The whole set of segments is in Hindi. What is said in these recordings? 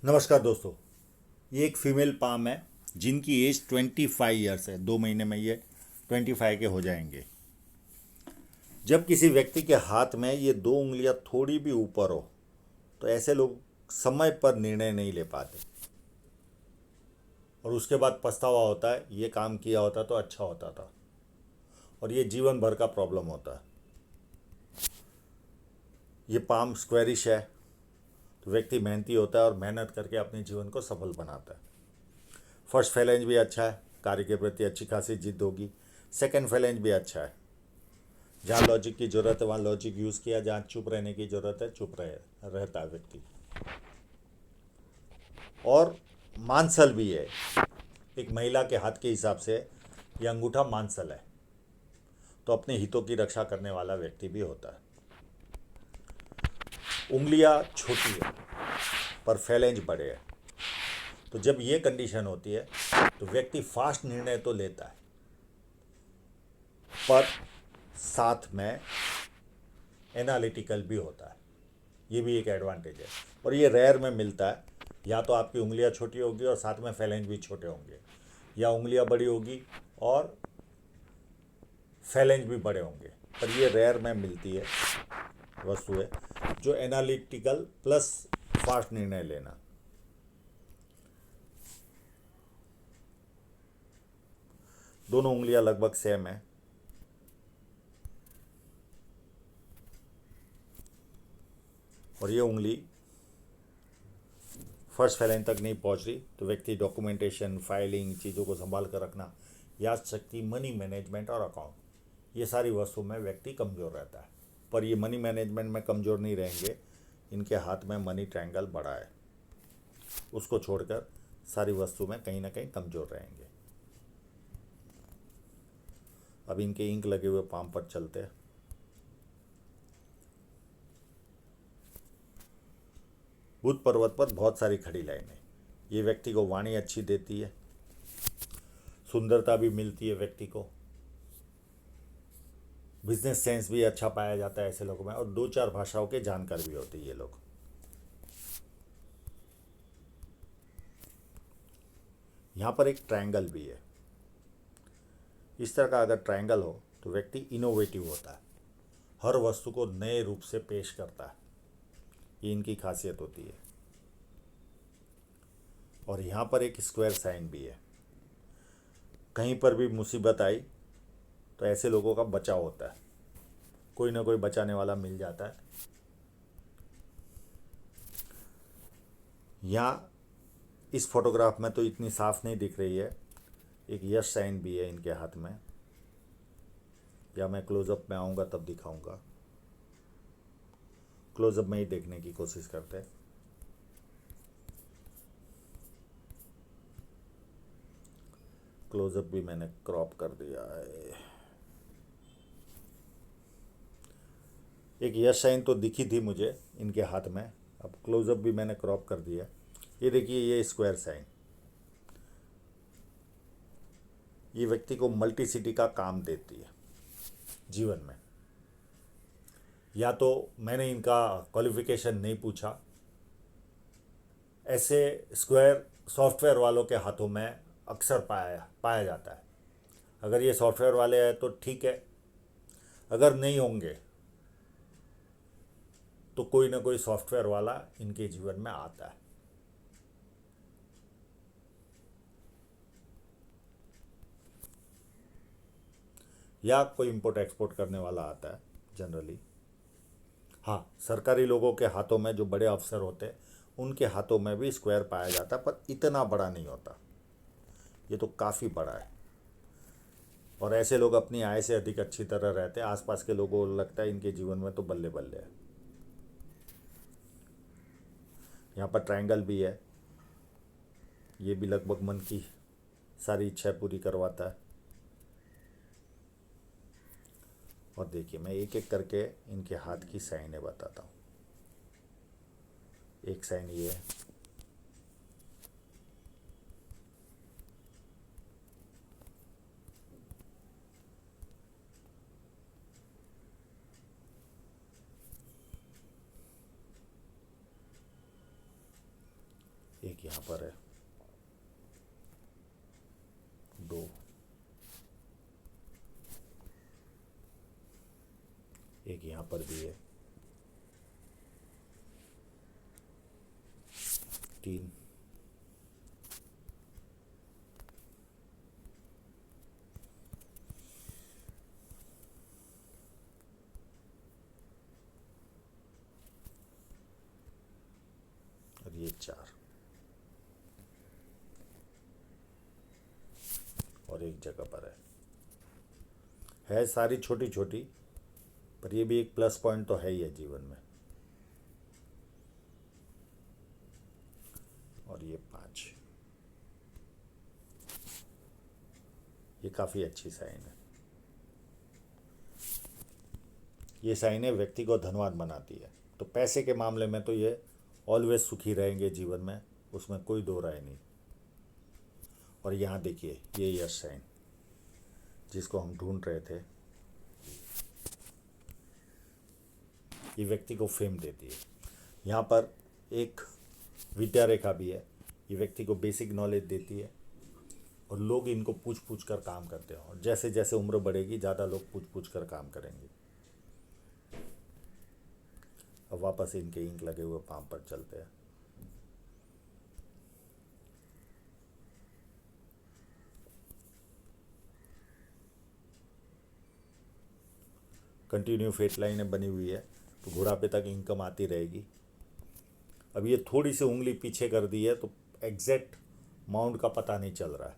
नमस्कार दोस्तों। ये एक फीमेल पाम है जिनकी एज 25 ईयर्स है। 2 महीने में ये 25 के हो जाएंगे। जब किसी व्यक्ति के हाथ में ये दो उंगलियां थोड़ी भी ऊपर हो तो ऐसे लोग समय पर निर्णय नहीं ले पाते और उसके बाद पछतावा होता है, ये काम किया होता तो अच्छा होता था। और ये जीवन भर का प्रॉब्लम होता है। ये पाम स्क्वेरिश है तो व्यक्ति मेहनती होता है और मेहनत करके अपने जीवन को सफल बनाता है। फर्स्ट फैलेंज भी अच्छा है, कार्य के प्रति अच्छी खासी जिद होगी। सेकंड फैलेंज भी अच्छा है, जहाँ लॉजिक की ज़रूरत है वहाँ लॉजिक यूज़ किया, जहाँ चुप रहने की ज़रूरत है चुप रहता है व्यक्ति। और मांसल भी है। एक महिला के हाथ के हिसाब से यह अंगूठा मांसल है, तो अपने हितों की रक्षा करने वाला व्यक्ति भी होता है। उंगलियां छोटी है पर फैलेंज बड़े है। तो जब ये कंडीशन होती है तो व्यक्ति फास्ट निर्णय तो लेता है, पर साथ में एनालिटिकल भी होता है। ये भी एक एडवांटेज है और ये रेयर में मिलता है। या तो आपकी उंगलियां छोटी होगी और साथ में फैलेंज भी छोटे होंगे, या उंगलियां बड़ी होगी और फैलेंज भी बड़े होंगे। पर ये रेयर में मिलती है वस्तु है जो एनालिटिकल प्लस फास्ट निर्णय लेना। दोनों उंगलियां लगभग सेम है। और ये उंगली फर्स्ट फैलेंज तक नहीं पहुंच रही तो व्यक्ति डॉक्यूमेंटेशन, फाइलिंग, चीज़ों को संभाल कर रखना, याद शक्ति, मनी मैनेजमेंट और अकाउंट, ये सारी वस्तु में व्यक्ति कमज़ोर रहता है। पर ये मनी मैनेजमेंट में कमज़ोर नहीं रहेंगे। इनके हाथ में मनी ट्रायंगल बड़ा है, उसको छोड़कर सारी वस्तु में कहीं ना कहीं कमज़ोर रहेंगे। अब इनके इंक लगे हुए पाम पर चलते हैं। बुद्ध पर्वत पर बहुत सारी खड़ी लाइनें। ये व्यक्ति को वाणी अच्छी देती है, सुंदरता भी मिलती है व्यक्ति को, बिजनेस सेंस भी अच्छा पाया जाता है ऐसे लोगों में, और दो चार भाषाओं के जानकार भी होते हैं ये लोग। यहाँ पर एक ट्रायंगल भी है। इस तरह का अगर ट्रायंगल हो तो व्यक्ति इनोवेटिव होता है, हर वस्तु को नए रूप से पेश करता है। ये इनकी खासियत होती है। और यहाँ पर एक स्क्वायर साइन भी है। कहीं पर भी मुसीबत आई तो ऐसे लोगों का बचाव होता है, कोई ना कोई बचाने वाला मिल जाता है। यहाँ इस फोटोग्राफ में तो इतनी साफ नहीं दिख रही है। एक यश साइन भी है इनके हाथ में, या मैं क्लोजअप में आऊँगा तब दिखाऊंगा। क्लोजअप में ही देखने की कोशिश करते हैं। क्लोजअप भी मैंने क्रॉप कर दिया है। एक यश साइन तो दिखी थी मुझे इनके हाथ में, अब क्लोजअप भी मैंने क्रॉप कर दिया। ये देखिए, ये स्क्वायर साइन, ये व्यक्ति को मल्टीसिटी का काम देती है जीवन में। या तो मैंने इनका क्वालिफिकेशन नहीं पूछा, ऐसे स्क्वायर सॉफ्टवेयर वालों के हाथों में अक्सर पाया पाया जाता है। अगर ये सॉफ्टवेयर वाले हैं तो ठीक है, अगर नहीं होंगे तो कोई ना कोई सॉफ्टवेयर वाला इनके जीवन में आता है। या कोई इंपोर्ट एक्सपोर्ट करने वाला आता है जनरली। हाँ, सरकारी लोगों के हाथों में जो बड़े अफसर होते हैं उनके हाथों में भी स्क्वायर पाया जाता है, पर इतना बड़ा नहीं होता। ये तो काफ़ी बड़ा है। और ऐसे लोग अपनी आय से अधिक अच्छी तरह रहते हैं। आसपास के लोगों को लगता है इनके जीवन में तो बल्ले बल्ले है। यहाँ पर ट्रायंगल भी है, ये भी लगभग मन की सारी इच्छाएं पूरी करवाता है। और देखिए, मैं एक एक करके इनके हाथ की साइनें बताता हूँ। एक साइन ये है, एक यहाँ पर है, 2, एक यहाँ पर भी है, 3, और ये 4, और एक जगह पर है सारी छोटी छोटी, पर ये भी एक प्लस पॉइंट तो है ही है जीवन में। और ये 5, ये काफ़ी अच्छी साइन है। ये साइनें व्यक्ति को धनवान बनाती है। तो पैसे के मामले में तो ये ऑलवेज सुखी रहेंगे जीवन में, उसमें कोई दो राय नहीं। और यहाँ देखिए ये यश साइन जिसको हम ढूंढ रहे थे, ये व्यक्ति को फेम देती है। यहाँ पर एक विद्या रेखा भी है, ये व्यक्ति को बेसिक नॉलेज देती है और लोग इनको पूछ पूछ कर काम करते हैं, और जैसे जैसे उम्र बढ़ेगी ज़्यादा लोग पूछ पूछ कर काम करेंगे। अब वापस इनके इंक लगे हुए पाम पर चलते हैं। कंटिन्यू फेट लाइनें बनी हुई है, तो बुढ़ापे तक इनकम आती रहेगी। अब ये थोड़ी सी उंगली पीछे कर दी है तो एग्जैक्ट माउंट का पता नहीं चल रहा है।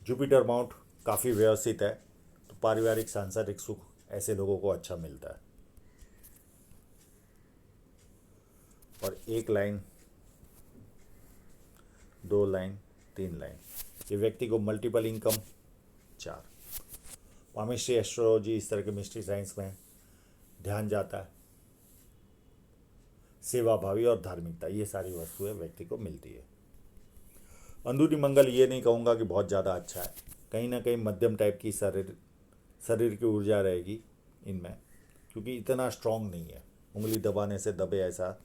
जुपिटर माउंट काफ़ी व्यवस्थित है, तो पारिवारिक सांसारिक सुख ऐसे लोगों को अच्छा मिलता है। और 1 लाइन, 2 लाइन, 3 लाइन, ये व्यक्ति को मल्टीपल इनकम। 4, पामिस्ट्री एस्ट्रोलॉजी इस तरह के मिस्ट्री साइंस में ध्यान जाता है। सेवा भावी और धार्मिकता, ये सारी वस्तुएं व्यक्ति को मिलती है। अंदरूनी मंगल ये नहीं कहूँगा कि बहुत ज़्यादा अच्छा है, कहीं ना कहीं मध्यम टाइप की शरीर की ऊर्जा रहेगी इनमें, क्योंकि इतना स्ट्रांग नहीं है, उंगली दबाने से दबे ऐसा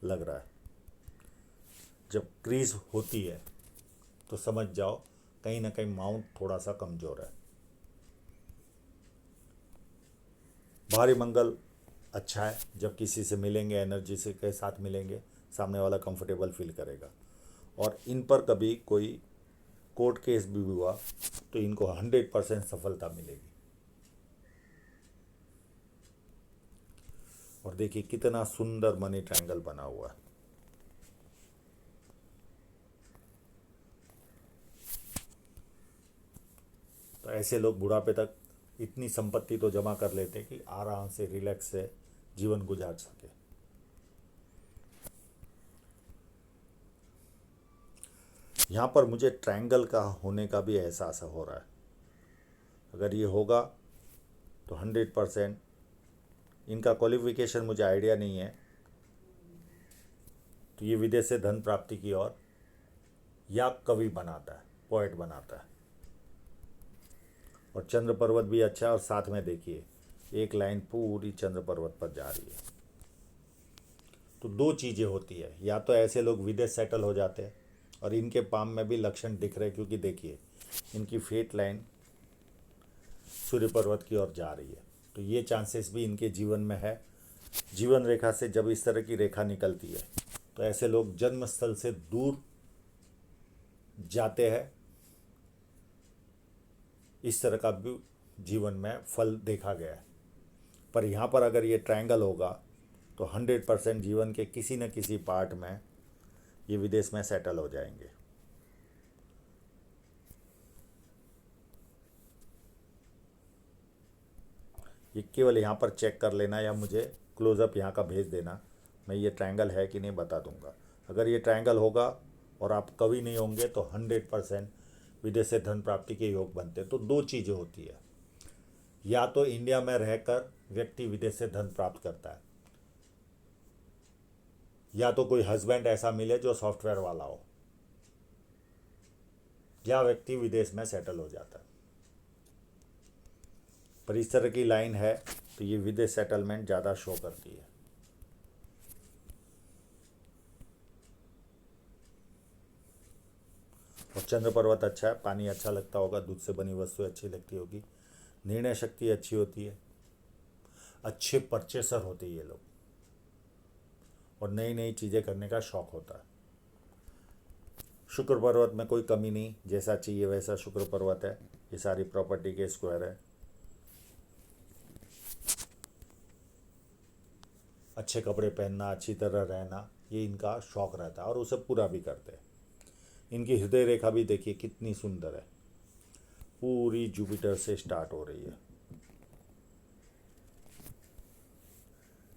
लग रहा है। जब क्रीज होती है तो समझ जाओ कहीं ना कहीं माउंट थोड़ा सा कमज़ोर है। भारी मंगल अच्छा है, जब किसी से मिलेंगे एनर्जी से के साथ मिलेंगे, सामने वाला कंफर्टेबल फील करेगा। और इन पर कभी कोई कोर्ट केस भी हुआ तो इनको 100% सफलता मिलेगी। और देखिए कितना सुंदर मनी ट्रायंगल बना हुआ है। तो ऐसे लोग बुढ़ापे तक इतनी संपत्ति तो जमा कर लेते कि आराम से रिलैक्स से जीवन गुजार सके। यहाँ पर मुझे ट्रायंगल का होने का भी एहसास हो रहा है। अगर ये होगा तो 100%, इनका क्वालिफिकेशन मुझे आइडिया नहीं है, तो ये विदेश से धन प्राप्ति की ओर या कवि बनाता है, पोएट बनाता है। और चंद्र पर्वत भी अच्छा है, और साथ में देखिए 1 लाइन पूरी चंद्र पर्वत पर जा रही है। तो 2 चीज़ें होती है, या तो ऐसे लोग विदेश सेटल हो जाते हैं, और इनके पाम में भी लक्षण दिख रहे, क्योंकि देखिए इनकी फेट लाइन सूर्य पर्वत की ओर जा रही है, तो ये चांसेस भी इनके जीवन में है। जीवन रेखा से जब इस तरह की रेखा निकलती है तो ऐसे लोग जन्म स्थल से दूर जाते हैं। इस तरह का भी जीवन में फल देखा गया है। पर यहाँ पर अगर ये ट्रायंगल होगा तो 100% जीवन के किसी न किसी पार्ट में ये विदेश में सेटल हो जाएंगे। ये केवल यहाँ पर चेक कर लेना, या मुझे क्लोजअप यहाँ का भेज देना, मैं ये ट्रायंगल है कि नहीं बता दूंगा। अगर ये ट्रायंगल होगा और आप कवि नहीं होंगे तो 100% विदेश से धन प्राप्ति के योग बनते हैं। तो 2 चीज़ें होती है, या तो इंडिया में रहकर व्यक्ति विदेश से धन प्राप्त करता है, या तो कोई हस्बैंड ऐसा मिले जो सॉफ्टवेयर वाला हो, या व्यक्ति विदेश में सेटल हो जाता है। पर इस तरह की लाइन है तो ये विदेश सेटलमेंट ज़्यादा शो करती है। और चंद्र पर्वत अच्छा है, पानी अच्छा लगता होगा, दूध से बनी वस्तु अच्छी लगती होगी, निर्णय शक्ति अच्छी होती है, अच्छे परचेसर होते हैं ये लोग, और नई नई चीज़ें करने का शौक होता है। शुक्र पर्वत में कोई कमी नहीं, जैसा चाहिए वैसा शुक्र पर्वत है, ये सारी प्रॉपर्टी के स्क्वायर है। अच्छे कपड़े पहनना, अच्छी तरह रहना, ये इनका शौक रहता है और उसे पूरा भी करते हैं। इनकी हृदय रेखा भी देखिए कितनी सुंदर है, पूरी जुपिटर से स्टार्ट हो रही है।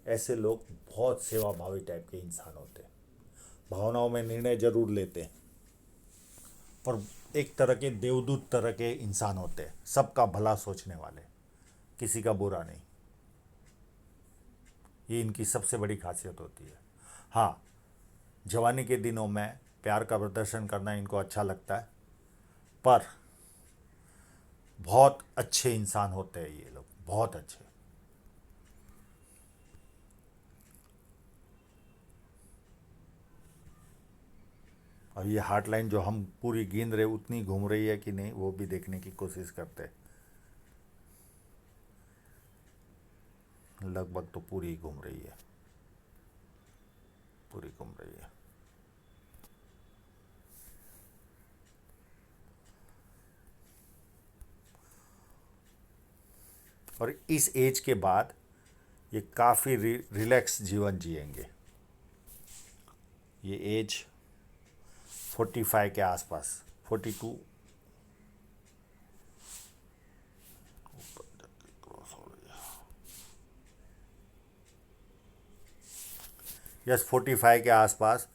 ऐसे लोग बहुत सेवाभावी टाइप के इंसान होते हैं, भावनाओं में निर्णय जरूर लेते हैं, पर एक तरह के देवदूत तरह के इंसान होते हैं, सबका भला सोचने वाले, किसी का बुरा नहीं। ये इनकी सबसे बड़ी खासियत होती है। हाँ, जवानी के दिनों में प्यार का प्रदर्शन करना इनको अच्छा लगता है, पर बहुत अच्छे इंसान होते हैं ये लोग, बहुत अच्छे। और ये हार्ट लाइन जो हम पूरी गिन रहे उतनी घूम रही है कि नहीं, वो भी देखने की कोशिश करते हैं। लगभग तो पूरी घूम रही है, पूरी घूम रही है। और इस एज के बाद ये काफ़ी रिलैक्स जीवन जिएंगे। ये एज 45 के आसपास, 42 क्रॉस हो रही है, यस 45 के आसपास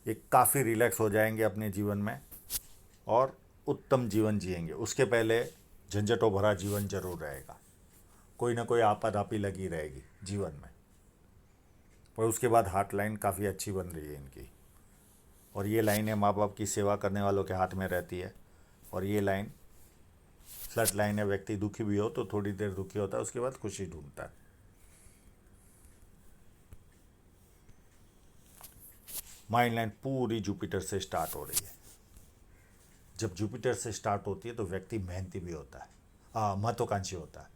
ये काफ़ी रिलैक्स हो जाएंगे अपने जीवन में और उत्तम जीवन जिएंगे। उसके पहले झंझटों भरा जीवन जरूर रहेगा, कोई ना कोई आपाधापी लगी रहेगी जीवन में, पर उसके बाद हार्ट लाइन काफ़ी अच्छी बन रही है इनकी। और ये लाइनें माँ बाप की सेवा करने वालों के हाथ में रहती है। और ये लाइन फ्लड लाइन है, व्यक्ति दुखी भी हो तो थोड़ी देर दुखी होता है, उसके बाद खुशी ढूंढता है। माइंड लाइन पूरी जुपिटर से स्टार्ट हो रही है। जब जुपिटर से स्टार्ट होती है तो व्यक्ति मेहनती भी होता है, महत्वाकांक्षी होता है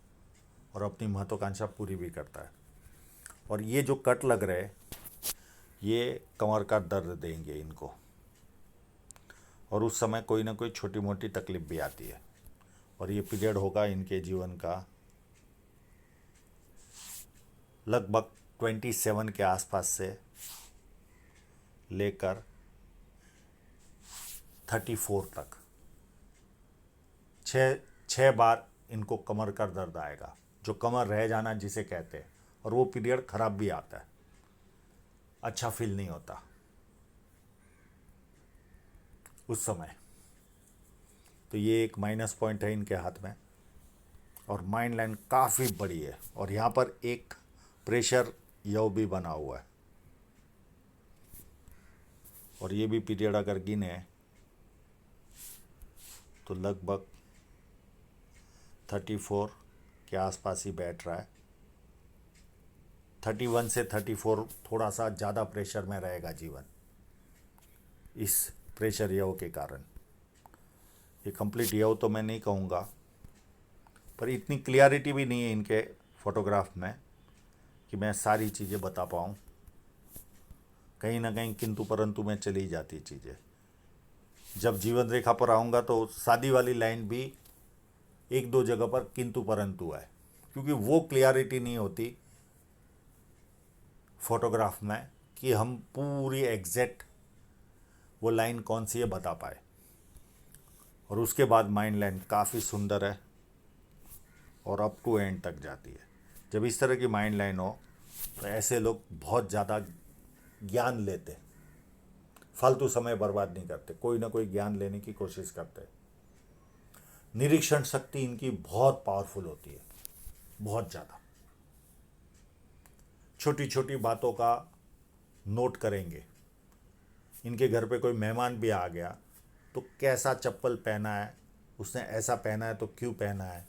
और अपनी महत्वाकांक्षा पूरी भी करता है। और ये जो कट लग रहे, ये कमर का दर्द देंगे इनको, और उस समय कोई ना कोई छोटी मोटी तकलीफ भी आती है। और ये पीरियड होगा इनके जीवन का लगभग 27 के आसपास से लेकर 34 तक। छः बार इनको कमर का दर्द आएगा, जो कमर रह जाना जिसे कहते हैं, और वो पीरियड खराब भी आता है, अच्छा फील नहीं होता उस समय। तो ये एक माइनस पॉइंट है इनके हाथ में। और माइंड लाइन काफ़ी बड़ी है और यहाँ पर एक प्रेशर यव भी बना हुआ है। और ये भी पीरियड अगर गिने तो लगभग 34 के आसपास ही बैठ रहा है। 31 से 34 थोड़ा सा ज़्यादा प्रेशर में रहेगा जीवन, इस प्रेशर यव के कारण। ये कंप्लीट यव तो मैं नहीं कहूँगा, पर इतनी क्लियरिटी भी नहीं है इनके फोटोग्राफ में कि मैं सारी चीज़ें बता पाऊँ। कहीं ना कहीं किंतु परंतु में चली जाती चीज़ें। जब जीवन रेखा पर आऊँगा तो शादी वाली लाइन भी एक दो जगह पर किंतु परंतु है, क्योंकि वो क्लियरिटी नहीं होती फोटोग्राफ में कि हम पूरी एग्जैक्ट वो लाइन कौन सी है बता पाए। और उसके बाद माइंड लाइन काफ़ी सुंदर है और अप टू एंड तक जाती है। जब इस तरह की माइंड लाइन हो तो ऐसे लोग बहुत ज़्यादा ज्ञान लेते, फालतू समय बर्बाद नहीं करते, कोई ना कोई ज्ञान लेने की कोशिश करते। निरीक्षण शक्ति इनकी बहुत पावरफुल होती है, बहुत ज़्यादा। छोटी छोटी बातों का नोट करेंगे। इनके घर पे कोई मेहमान भी आ गया तो कैसा चप्पल पहना है, उसने ऐसा पहना है तो क्यों पहना है,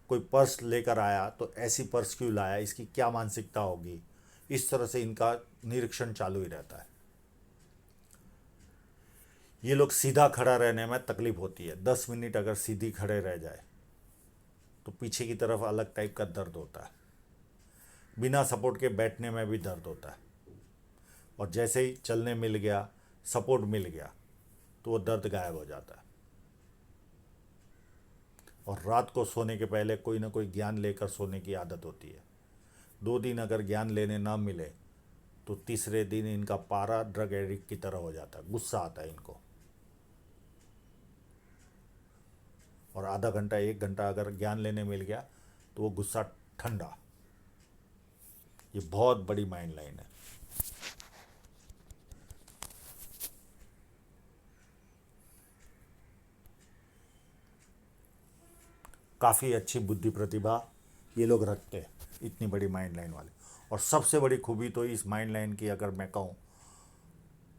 कोई पर्स लेकर आया तो ऐसी पर्स क्यों लाया, इसकी क्या मानसिकता होगी, इस तरह से इनका निरीक्षण चालू ही रहता है। ये लोग सीधा खड़ा रहने में तकलीफ होती है, 10 मिनट अगर सीधी खड़े रह जाए तो पीछे की तरफ अलग टाइप का दर्द होता है, बिना सपोर्ट के बैठने में भी दर्द होता है, और जैसे ही चलने मिल गया, सपोर्ट मिल गया, तो वो दर्द गायब हो जाता है। और रात को सोने के पहले कोई ना कोई ज्ञान लेकर सोने की आदत होती है। 2 दिन अगर ज्ञान लेने ना मिले तो तीसरे दिन इनका पारा ड्रग एडिक्ट की तरह हो जाता है, गुस्सा आता है इनको। और आधा घंटा 1 घंटा अगर ज्ञान लेने मिल गया तो वो गुस्सा ठंडा। ये बहुत बड़ी माइंड लाइन है। काफ़ी अच्छी बुद्धि प्रतिभा ये लोग रखते हैं, इतनी बड़ी माइंड लाइन वाले। और सबसे बड़ी खूबी तो इस माइंड लाइन की अगर मैं कहूँ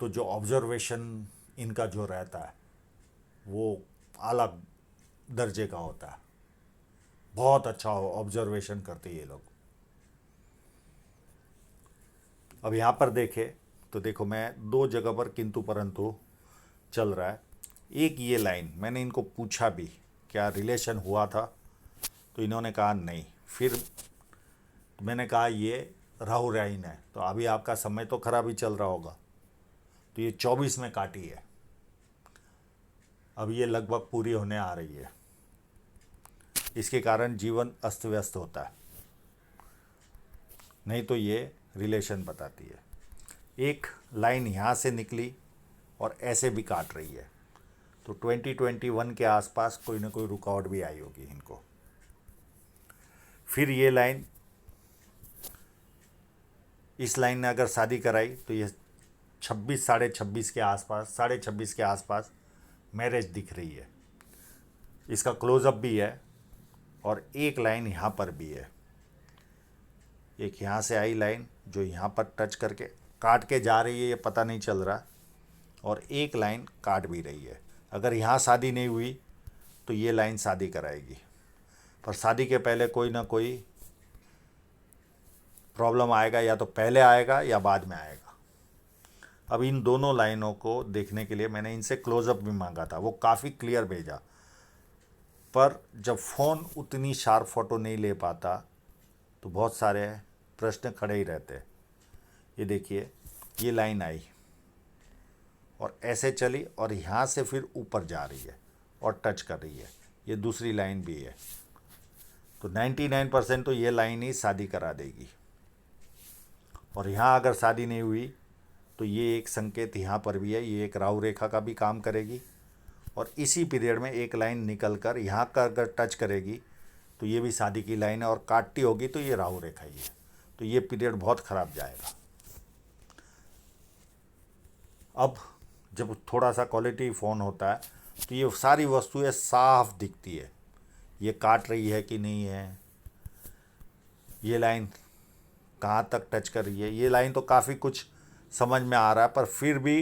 तो जो ऑब्जर्वेशन इनका जो रहता है वो अलग दर्जे का होता है। बहुत अच्छा ऑब्जर्वेशन करते हैं ये लोग। अब यहाँ पर देखे तो देखो, मैं 2 जगह पर किंतु परंतु चल रहा है। एक ये लाइन मैंने इनको पूछा भी क्या रिलेशन हुआ था, तो इन्होंने कहा नहीं। फिर मैंने कहा ये राहु राइन है, तो अभी आपका समय तो खराब ही चल रहा होगा, तो ये 24 में काटी है, अब ये लगभग पूरी होने आ रही है। इसके कारण जीवन अस्त व्यस्त होता है, नहीं तो ये रिलेशन बताती है। एक लाइन यहाँ से निकली और ऐसे भी काट रही है, तो 2021 के आसपास कोई ना कोई रुकावट भी आई होगी इनको। फिर ये लाइन, इस लाइन ने अगर शादी कराई तो ये 26 26.5 के आसपास, 26.5 के आसपास मैरिज दिख रही है। इसका क्लोजअप भी है, और एक लाइन यहाँ पर भी है। एक यहाँ से आई लाइन जो यहाँ पर टच करके काट के जा रही है, ये पता नहीं चल रहा, और एक लाइन काट भी रही है। अगर यहाँ शादी नहीं हुई तो ये लाइन शादी कराएगी, पर शादी के पहले कोई ना कोई प्रॉब्लम आएगा, या तो पहले आएगा या बाद में आएगा। अब इन दोनों लाइनों को देखने के लिए मैंने इनसे क्लोजअप भी मांगा था, वो काफ़ी क्लियर भेजा, पर जब फ़ोन उतनी शार्प फ़ोटो नहीं ले पाता तो बहुत सारे प्रश्न खड़े ही रहते। ये देखिए, ये लाइन आई और ऐसे चली और यहाँ से फिर ऊपर जा रही है और टच कर रही है, ये दूसरी लाइन भी है। तो 99% तो ये लाइन ही शादी करा देगी। और यहाँ अगर शादी नहीं हुई तो ये एक संकेत यहाँ पर भी है, ये एक राहु रेखा का भी काम करेगी। और इसी पीरियड में एक लाइन निकल कर यहाँ का अगर टच करेगी तो ये भी शादी की लाइन है, और काटती होगी तो ये राहु रेखा ही है। तो ये पीरियड बहुत ख़राब जाएगा। अब जब थोड़ा सा क्वालिटी फ़ोन होता है तो ये सारी वस्तुएं साफ दिखती है, ये काट रही है कि नहीं है, ये लाइन कहाँ तक टच कर रही है, ये लाइन तो काफ़ी कुछ समझ में आ रहा है, पर फिर भी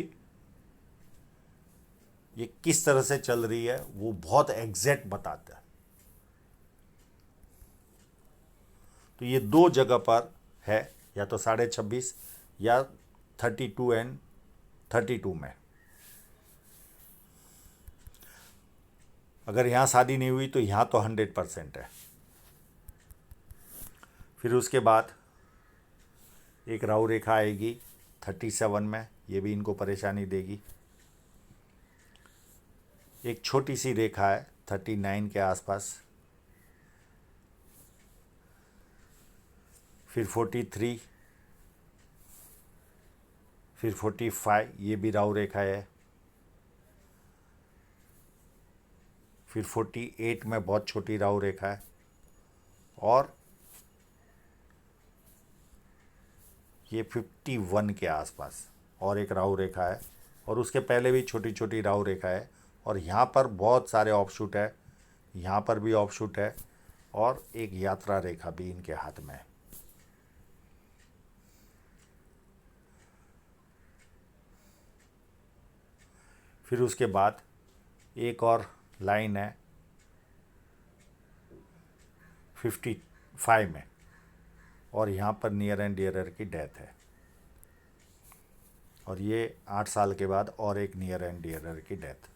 ये किस तरह से चल रही है वो बहुत एग्जैक्ट बताता है। तो ये 2 जगह पर है, या तो 26.5 या 32 एंड 32 में। अगर यहाँ शादी नहीं हुई तो यहाँ तो 100% है। फिर उसके बाद एक राहु रेखा आएगी 37 में, ये भी इनको परेशानी देगी। एक छोटी सी रेखा है 39 के आसपास, फिर 43, फिर 45, ये भी राहु रेखा है। फिर 48 में बहुत छोटी राहु रेखा है, और ये 51 के आसपास और एक राहु रेखा है, और उसके पहले भी छोटी छोटी राहु रेखा है। और यहाँ पर बहुत सारे ऑफशूट है, यहाँ पर भी ऑफशूट है, और एक यात्रा रेखा भी इनके हाथ में है। फिर उसके बाद एक और लाइन है 55 में, और यहाँ पर नियर एंड डियरर की डेथ है। और ये 8 साल के बाद और एक नियर एंड डियरर की डेथ।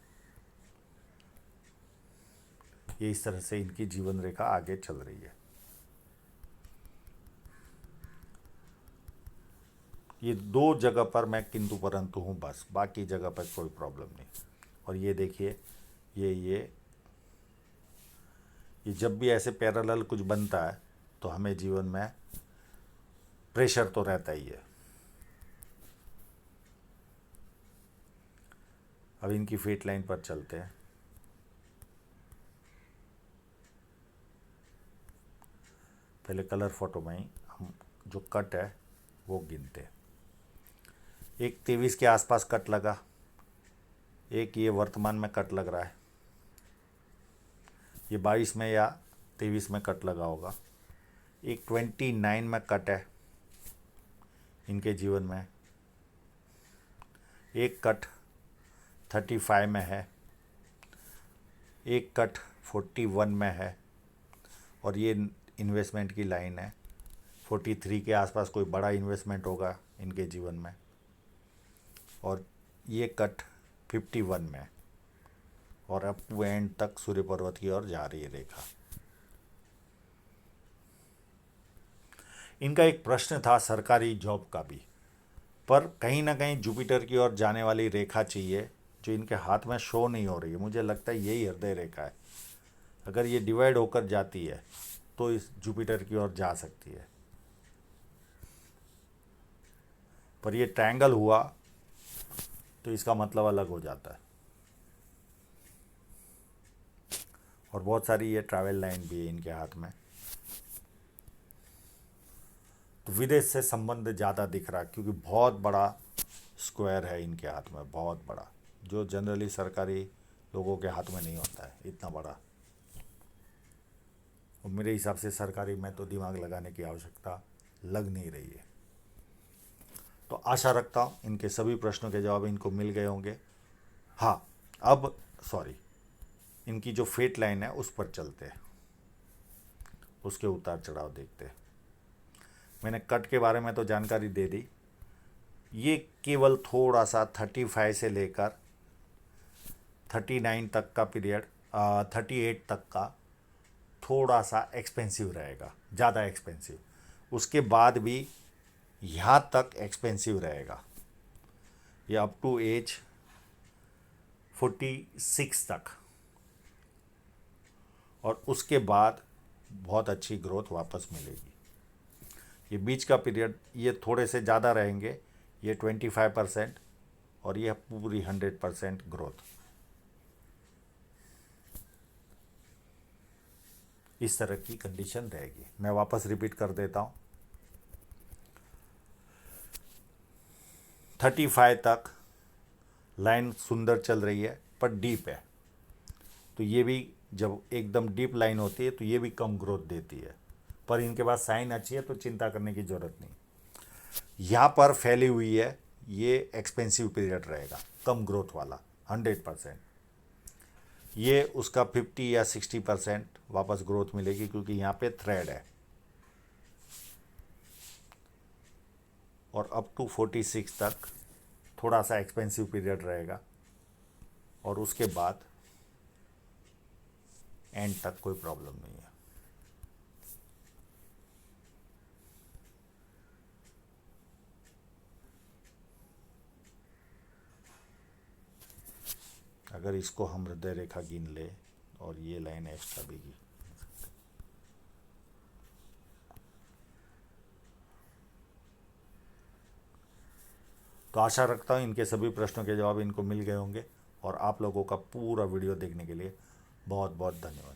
ये इस तरह से इनकी जीवन रेखा आगे चल रही है। ये 2 जगह पर मैं किंतु परंतु हूँ बस, बाकी जगह पर कोई प्रॉब्लम नहीं। और ये देखिए, ये जब भी ऐसे पैरेलल कुछ बनता है तो हमें जीवन में प्रेशर तो रहता ही है। अब इनकी फेट लाइन पर चलते हैं। पहले कलर फोटो में ही हम जो कट है वो गिनते हैं। एक 23 के आसपास कट लगा, एक ये वर्तमान में कट लग रहा है, ये 22 में या 23 में कट लगा होगा। एक 29 में कट है इनके जीवन में, एक कट 35 में है, एक कट 41 में है, और ये इन्वेस्टमेंट की लाइन है। 43 के आसपास कोई बड़ा इन्वेस्टमेंट होगा इनके जीवन में, और ये कट 51 में, और अप टू एंड तक सूर्य पर्वत की ओर जा रही है रेखा। इनका एक प्रश्न था सरकारी जॉब का भी, पर कहीं ना कहीं जुपिटर की ओर जाने वाली रेखा चाहिए जो इनके हाथ में शो नहीं हो रही है। मुझे लगता है यही हृदय रेखा है। अगर ये डिवाइड होकर जाती है तो इस जुपिटर की ओर जा सकती है, पर ये ट्रायंगल हुआ तो इसका मतलब अलग हो जाता है। और बहुत सारी ये ट्रैवल लाइन भी है इनके हाथ में, तो विदेश से संबंध ज़्यादा दिख रहा है क्योंकि बहुत बड़ा स्क्वायर है इनके हाथ में, बहुत बड़ा, जो जनरली सरकारी लोगों के हाथ में नहीं होता है इतना बड़ा। और मेरे हिसाब से सरकारी में तो दिमाग लगाने की आवश्यकता लग नहीं रही है। तो आशा रखता हूँ इनके सभी प्रश्नों के जवाब इनको मिल गए होंगे। हाँ, अब इनकी जो फेट लाइन है उस पर चलते हैं, उसके उतार चढ़ाव देखते हैं। मैंने कट के बारे में तो जानकारी दे दी। ये केवल थोड़ा सा 35 से लेकर 39 तक का पीरियड, 38 तक का थोड़ा सा एक्सपेंसिव रहेगा, ज़्यादा एक्सपेंसिव। उसके बाद भी यहाँ तक एक्सपेंसिव रहेगा, ये अप टू एज 46 तक, और उसके बाद बहुत अच्छी ग्रोथ वापस मिलेगी। ये बीच का पीरियड ये थोड़े से ज़्यादा रहेंगे, ये 25%, और ये पूरी 100% ग्रोथ। इस तरह की कंडीशन रहेगी। मैं वापस रिपीट कर देता हूँ, 35 तक लाइन सुंदर चल रही है पर डीप है, तो ये भी जब एकदम डीप लाइन होती है तो ये भी कम ग्रोथ देती है, पर इनके पास साइन अच्छी है तो चिंता करने की ज़रूरत नहीं। यहाँ पर फैली हुई है, ये एक्सपेंसिव पीरियड रहेगा, कम ग्रोथ वाला 100%। ये उसका 50 या 60% वापस ग्रोथ मिलेगी क्योंकि यहाँ पे थ्रेड है, और अप टू 46 तक थोड़ा सा एक्सपेंसिव पीरियड रहेगा, और उसके बाद एंड तक कोई प्रॉब्लम नहीं है। अगर इसको हम हृदय रेखा गिन ले और ये लाइन एक्स्ट्रा भी गिन, तो आशा रखता हूँ इनके सभी प्रश्नों के जवाब इनको मिल गए होंगे। और आप लोगों का पूरा वीडियो देखने के लिए बहुत बहुत धन्यवाद।